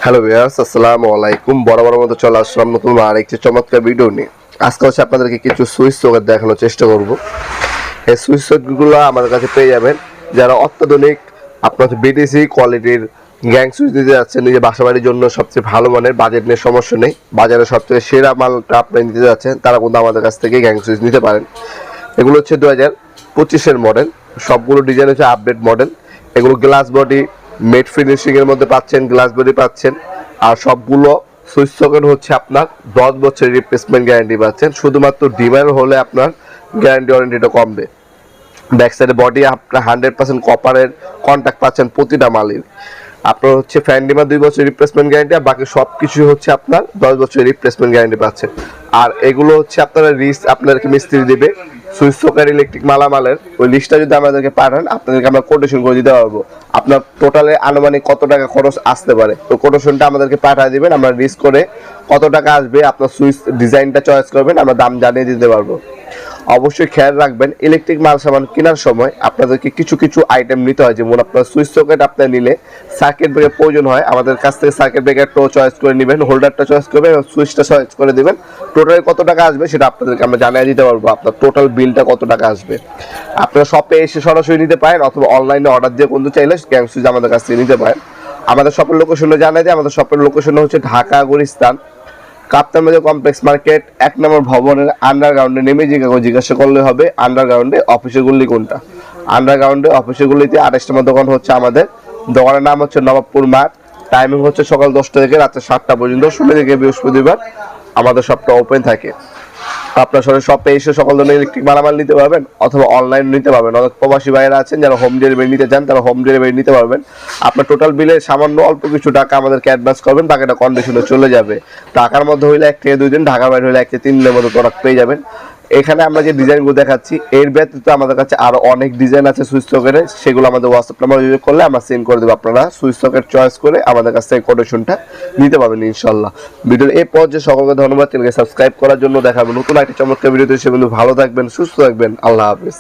Hello viewers, আসসালামু আলাইকুম। বরাবর মতো চলে আসলাম নতুন আরেকটি চমৎকার ভিডিও নিয়ে। আজকে হচ্ছে আপনাদেরকে কিছু সুইচ সকেট দেখানোর চেষ্টা করব। এই সুইচ সকেটগুলো আমাদের কাছে পেয়ে যাবেন যারা অত্যাধুনিক আপনার বিটিসি কোয়ালিটির গ্যাং সুইচ দিতে যাচ্ছেন নিজের বাসাবাড়ির জন্য সবচেয়ে ভালো মানের, বাজেট নিয়ে সমস্যা নেই, বাজারে সবচেয়ে সেরা মালটা আপনি নিতে যাচ্ছেন, তারা কিন্তু আমাদের কাছ থেকে গ্যাং সুইচ নিতে পারেন। এগুলো হচ্ছে 2025-এর মডেল, সবগুলো ডিজাইন হচ্ছে আপডেট মডেল। এগুলো গ্লাস বডি মেট ফিনিশিং এর মধ্যে পাচ্ছেন, গ্লাস বডি পাচ্ছেন। আর সবগুলো সুইচ সকেট হচ্ছে আপনার 10 বছরের রিপ্লেসমেন্ট গ্যারান্টি পাচ্ছেন। শুধুমাত্র ডিমান্ড হলে আপনার গ্যারান্টি ওয়ারেন্টিটা কমবে। ব্যাক সাইডে বডি আপনার 100% কপারের কন্ট্যাক্ট পাচ্ছেন প্রতিটা মালের। আপনার হচ্ছে ফ্যান ডিমার 2 বছরের রিপ্লেসমেন্ট গ্যারান্টি, আর বাকি সব কিছু হচ্ছে আপনার 10 বছরের রিপ্লেসমেন্ট গ্যারান্টি পাচ্ছেন। আর এগুলো হচ্ছে আপনারা লিস্ট আপনাদেরকে মিস্ত্রি দিবে সুইচ সকেট ইলেকট্রিক মালামালের, ওই লিস্টটা যদি আমাদেরকে পাঠান আপনাদেরকে আমরা কোটেশন করে দিতে পারবো। আপনার টোটালে আনুমানিক কত টাকা খরচ আসতে পারে তো কোটেশনটা আমাদেরকে পাঠিয়ে দিবেন, আমরা লিস্ট করে কত টাকা আসবে আপনার সুইচ ডিজাইনটা চয়েস করবেন, আমরা দাম জানিয়ে দিতে পারবো। অবশ্যই খেয়াল রাখবেন ইলেকট্রিক মাল সামান কেনার সময় আপনাদেরকে কিছু কিছু আইটেম নিতে হয়। যেমন আপনার সুইচ সকেট আপনার নিলে সার্কিট ব্রেকার প্রয়োজন হয়, আমাদের কাছ থেকে সার্কিট ব্রেকারটাও চয়েস করে নেবেন, হোল্ডারটা চয়েস করবেন এবং সুইচটা চয়েস করে দিবেন। টোটালি কত টাকা আসবে সেটা আপনাদেরকে আমরা জানিয়ে দিতে পারবো, আপনার টোটাল বিলটা কত টাকা আসবে। আপনারা শপে এসে সরাসরি নিতে পারেন অথবা অনলাইনে অর্ডার দিয়ে কিন্তু চাইলে গ্যাং সুইচ আমাদের কাছ থেকে নিতে পারেন। আমাদের শপের লোকেশনে জানাই দিই, আমাদের শপের লোকেশন হচ্ছে ঢাকা গুলিস্তান কাপ্তান বাজার কমপ্লেক্স মার্কেট 1 নম্বর ভবনের আন্ডারগ্রাউন্ডে নেমে জিজ্ঞাসা করলে হবে আন্ডারগ্রাউন্ডে অফিসের গুলি কোনটা। আন্ডারগ্রাউন্ডে অফিসের গুলিতে 28 নম্বর দোকান হচ্ছে আমাদের। দোকানের নাম হচ্ছে নবাবপুর মাঠ। টাইমিং হচ্ছে সকাল 10টা থেকে রাত 7টা পর্যন্ত, সোমবার থেকে বৃহস্পতিবার আমাদের শপটা ওপেন থাকে। আপনার সঙ্গে শপে এসে সকল ধরনের ইলেকট্রিক মালামাল নিতে পারবেন অথবা অনলাইন নিতে পারবেন। অনেক প্রবাসী ভাইয়েরা আছেন যারা হোম ডেলিভারি নিতে চান, তারা হোম ডেলিভারি নিতে পারবেন। আপনার টোটাল বিলে সামান্য অল্প কিছু টাকা আমাদেরকে অ্যাডভান্স করবেন, বাকিটা কন্ডিশনে চলে যাবে। ঢাকার মধ্যে হইলে 1 থেকে 2 দিন, ঢাকার বাইরে হইলে 1 থেকে 3 দিনের মধ্যে প্রোডাক্ট পেয়ে যাবেন। এখানে আমরা যে ডিজাইনগুলো দেখাচ্ছি এর ব্যতীত আমাদের কাছে আরো অনেক ডিজাইন আছে সুইচ সকেটের, সেগুলো আমাদের হোয়াটসঅ্যাপ নাম্বার যোগাযোগ করলে আমরা সেন্ড করে দেবো। আপনারা সুইচ সকেট চয়েস করে আমাদের কাছ থেকে কোটেশনটা নিতে পারবেন ইনশাল্লাহ। ভিডিওর এই পর্যায়ে সকলকে ধন্যবাদ। চ্যানেলকে সাবস্ক্রাইব করার জন্য। দেখাবেন নতুন একটা চমৎকার ভিডিওতে। সে বন্ধু ভালো থাকবেন, সুস্থ থাকবেন। আল্লাহ হাফেজ।